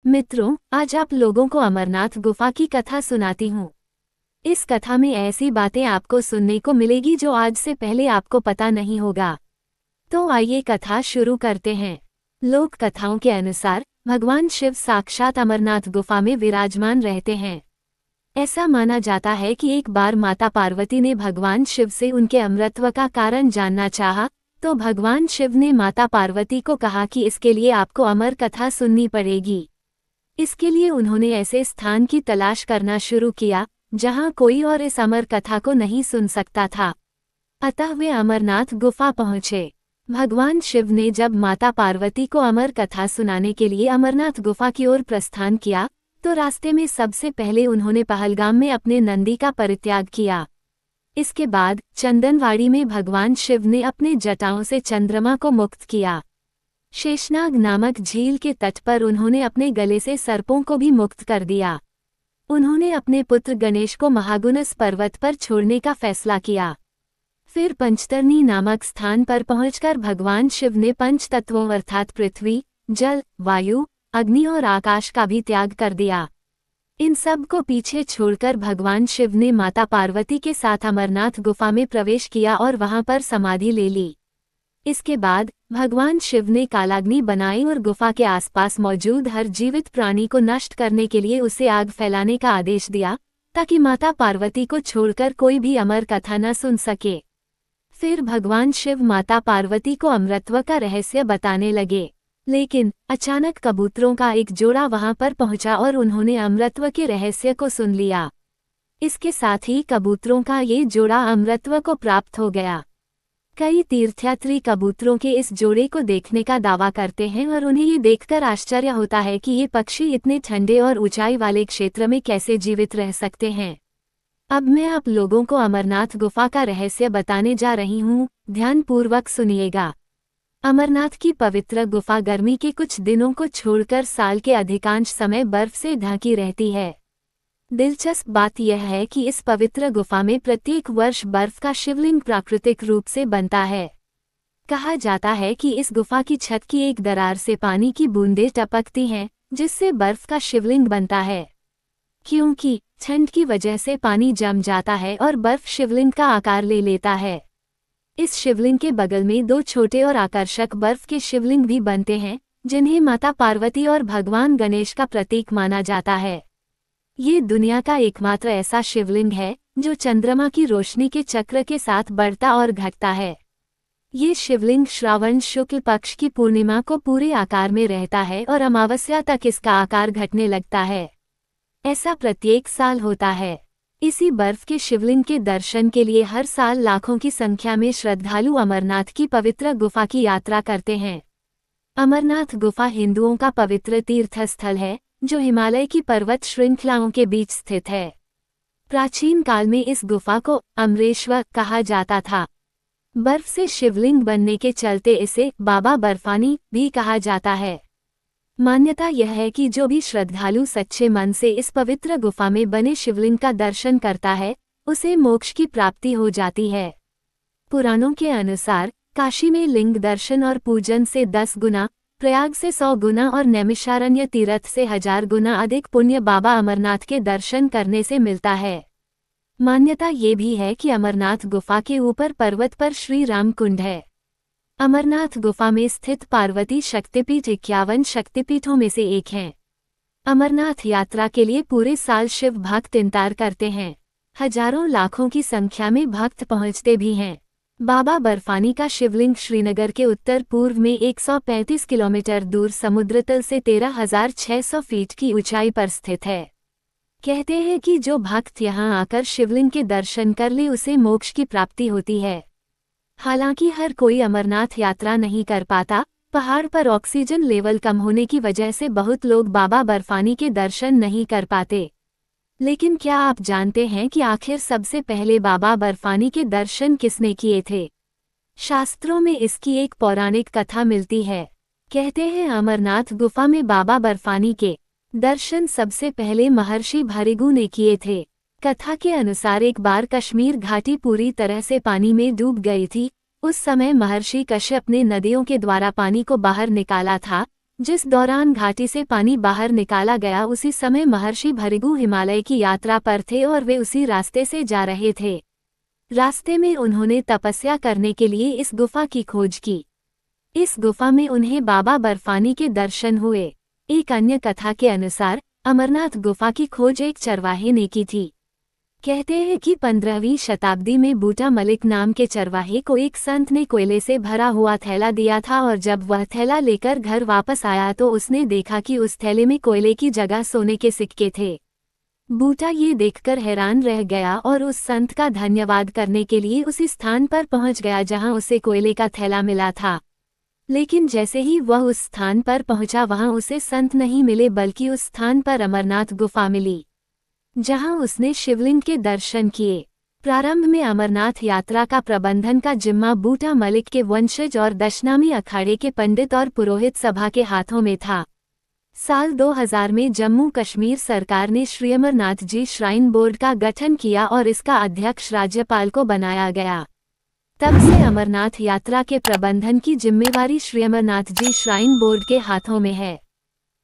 मित्रों, आज आप लोगों को अमरनाथ गुफा की कथा सुनाती हूँ। इस कथा में ऐसी बातें आपको सुनने को मिलेगी जो आज से पहले आपको पता नहीं होगा। तो आइए कथा शुरू करते हैं। लोक कथाओं के अनुसार भगवान शिव साक्षात अमरनाथ गुफा में विराजमान रहते हैं। ऐसा माना जाता है कि एक बार माता पार्वती ने भगवान शिव से उनके अमरत्व का कारण जानना चाहा, तो भगवान शिव ने माता पार्वती को कहा कि इसके लिए आपको अमर कथा सुननी पड़ेगी। इसके लिए उन्होंने ऐसे स्थान की तलाश करना शुरू किया जहां कोई और इस अमर कथा को नहीं सुन सकता था। अतः वे अमरनाथ गुफा पहुंचे। भगवान शिव ने जब माता पार्वती को अमर कथा सुनाने के लिए अमरनाथ गुफा की ओर प्रस्थान किया, तो रास्ते में सबसे पहले उन्होंने पहलगाम में अपने नंदी का परित्याग किया। इसके बाद चंदनवाड़ी में भगवान शिव ने अपने जटाओं से चंद्रमा को मुक्त किया। शेषनाग नामक झील के तट पर उन्होंने अपने गले से सर्पों को भी मुक्त कर दिया। उन्होंने अपने पुत्र गणेश को महागुनस पर्वत पर छोड़ने का फैसला किया। फिर पंचतरनी नामक स्थान पर पहुंचकर भगवान शिव ने पंच तत्वों अर्थात पृथ्वी, जल, वायु, अग्नि और आकाश का भी त्याग कर दिया। इन सब को पीछे छोड़कर भगवान शिव ने माता पार्वती के साथ अमरनाथ गुफा में प्रवेश किया और वहां पर समाधि ले ली। इसके बाद भगवान शिव ने कालाग्नि बनाई और गुफा के आसपास मौजूद हर जीवित प्राणी को नष्ट करने के लिए उसे आग फैलाने का आदेश दिया, ताकि माता पार्वती को छोड़कर कोई भी अमर कथा न सुन सके। फिर भगवान शिव माता पार्वती को अमरत्व का रहस्य बताने लगे, लेकिन अचानक कबूतरों का एक जोड़ा वहां पर पहुंचा और उन्होंने अमरत्व के रहस्य को सुन लिया। इसके साथ ही कबूतरों का ये जोड़ा अमरत्व को प्राप्त हो गया। कई तीर्थयात्री कबूतरों के इस जोड़े को देखने का दावा करते हैं और उन्हें ये देखकर आश्चर्य होता है कि ये पक्षी इतने ठंडे और ऊंचाई वाले क्षेत्र में कैसे जीवित रह सकते हैं। अब मैं आप लोगों को अमरनाथ गुफा का रहस्य बताने जा रही हूँ, ध्यानपूर्वक सुनिएगा। अमरनाथ की पवित्र गुफा गर्मी के कुछ दिनों को छोड़कर साल के अधिकांश समय बर्फ से ढकी रहती है। दिलचस्प बात यह है कि इस पवित्र गुफा में प्रत्येक वर्ष बर्फ का शिवलिंग प्राकृतिक रूप से बनता है। कहा जाता है कि इस गुफा की छत की एक दरार से पानी की बूंदें टपकती हैं, जिससे बर्फ का शिवलिंग बनता है। क्योंकि ठंड की वजह से पानी जम जाता है और बर्फ शिवलिंग का आकार ले लेता है। इस शिवलिंग के बगल में दो छोटे और आकर्षक बर्फ के शिवलिंग भी बनते हैं, जिन्हें माता पार्वती और भगवान गणेश का प्रतीक माना जाता है। ये दुनिया का एकमात्र ऐसा शिवलिंग है जो चंद्रमा की रोशनी के चक्र के साथ बढ़ता और घटता है। ये शिवलिंग श्रावण शुक्ल पक्ष की पूर्णिमा को पूरे आकार में रहता है और अमावस्या तक इसका आकार घटने लगता है। ऐसा प्रत्येक साल होता है। इसी बर्फ के शिवलिंग के दर्शन के लिए हर साल लाखों की संख्या में श्रद्धालु अमरनाथ की पवित्र गुफा की यात्रा करते हैं। अमरनाथ गुफा हिंदुओं का पवित्र तीर्थस्थल है, जो हिमालय की पर्वत श्रृंखलाओं के बीच स्थित है। प्राचीन काल में इस गुफा को अमरेश्वर कहा जाता था। बर्फ से शिवलिंग बनने के चलते इसे बाबा बर्फानी भी कहा जाता है। मान्यता यह है कि जो भी श्रद्धालु सच्चे मन से इस पवित्र गुफा में बने शिवलिंग का दर्शन करता है, उसे मोक्ष की प्राप्ति हो जाती है। पुराणों के अनुसार काशी में लिंग दर्शन और पूजन से 10 गुना, प्रयाग से 100 गुना और नैमिषारण्य तीर्थ से 1000 गुना अधिक पुण्य बाबा अमरनाथ के दर्शन करने से मिलता है। मान्यता ये भी है कि अमरनाथ गुफा के ऊपर पर्वत पर श्री राम कुंड है। अमरनाथ गुफा में स्थित पार्वती शक्तिपीठ 51 शक्तिपीठों में से एक है। अमरनाथ यात्रा के लिए पूरे साल शिव भक्त इंतजार करते हैं। हजारों लाखों की संख्या में भक्त पहुंचते भी हैं। बाबा बर्फानी का शिवलिंग श्रीनगर के उत्तर पूर्व में 135 किलोमीटर दूर समुद्र तल से 13,600 फीट की ऊंचाई पर स्थित है। कहते हैं कि जो भक्त यहां आकर शिवलिंग के दर्शन कर ले उसे मोक्ष की प्राप्ति होती है। हालांकि हर कोई अमरनाथ यात्रा नहीं कर पाता। पहाड़ पर ऑक्सीजन लेवल कम होने की वजह से बहुत लोग बाबा बर्फानी के दर्शन नहीं कर पाते। लेकिन क्या आप जानते हैं कि आखिर सबसे पहले बाबा बर्फानी के दर्शन किसने किए थे? शास्त्रों में इसकी एक पौराणिक कथा मिलती है। कहते हैं अमरनाथ गुफा में बाबा बर्फानी के दर्शन सबसे पहले महर्षि भृगु ने किए थे। कथा के अनुसार एक बार कश्मीर घाटी पूरी तरह से पानी में डूब गई थी। उस समय महर्षि कश्यप ने नदियों के द्वारा पानी को बाहर निकाला था, जिस दौरान घाटी से पानी बाहर निकाला गया उसी समय महर्षि भृगु हिमालय की यात्रा पर थे और वे उसी रास्ते से जा रहे थे। रास्ते में उन्होंने तपस्या करने के लिए इस गुफा की खोज की। इस गुफा में उन्हें बाबा बर्फानी के दर्शन हुए। एक अन्य कथा के अनुसार अमरनाथ गुफा की खोज एक चरवाहे ने की थी। कहते हैं कि 15वीं शताब्दी में बूटा मलिक नाम के चरवाहे को एक संत ने कोयले से भरा हुआ थैला दिया था और जब वह थैला लेकर घर वापस आया तो उसने देखा कि उस थैले में कोयले की जगह सोने के सिक्के थे। बूटा ये देखकर हैरान रह गया और उस संत का धन्यवाद करने के लिए उसी स्थान पर पहुंच गया जहां उसे कोयले का थैला मिला था। लेकिन जैसे ही वह उस स्थान पर पहुंचा वहां उसे संत नहीं मिले बल्कि उस स्थान पर अमरनाथ गुफा मिली, जहां उसने शिवलिंग के दर्शन किए। प्रारंभ में अमरनाथ यात्रा का प्रबंधन का जिम्मा बूटा मलिक के वंशज और दशनामी अखाड़े के पंडित और पुरोहित सभा के हाथों में था। साल 2000 में जम्मू कश्मीर सरकार ने श्री अमरनाथ जी श्राइन बोर्ड का गठन किया और इसका अध्यक्ष राज्यपाल को बनाया गया। तब से अमरनाथ यात्रा के प्रबंधन की जिम्मेवारी श्री अमरनाथ जी श्राइन बोर्ड के हाथों में है।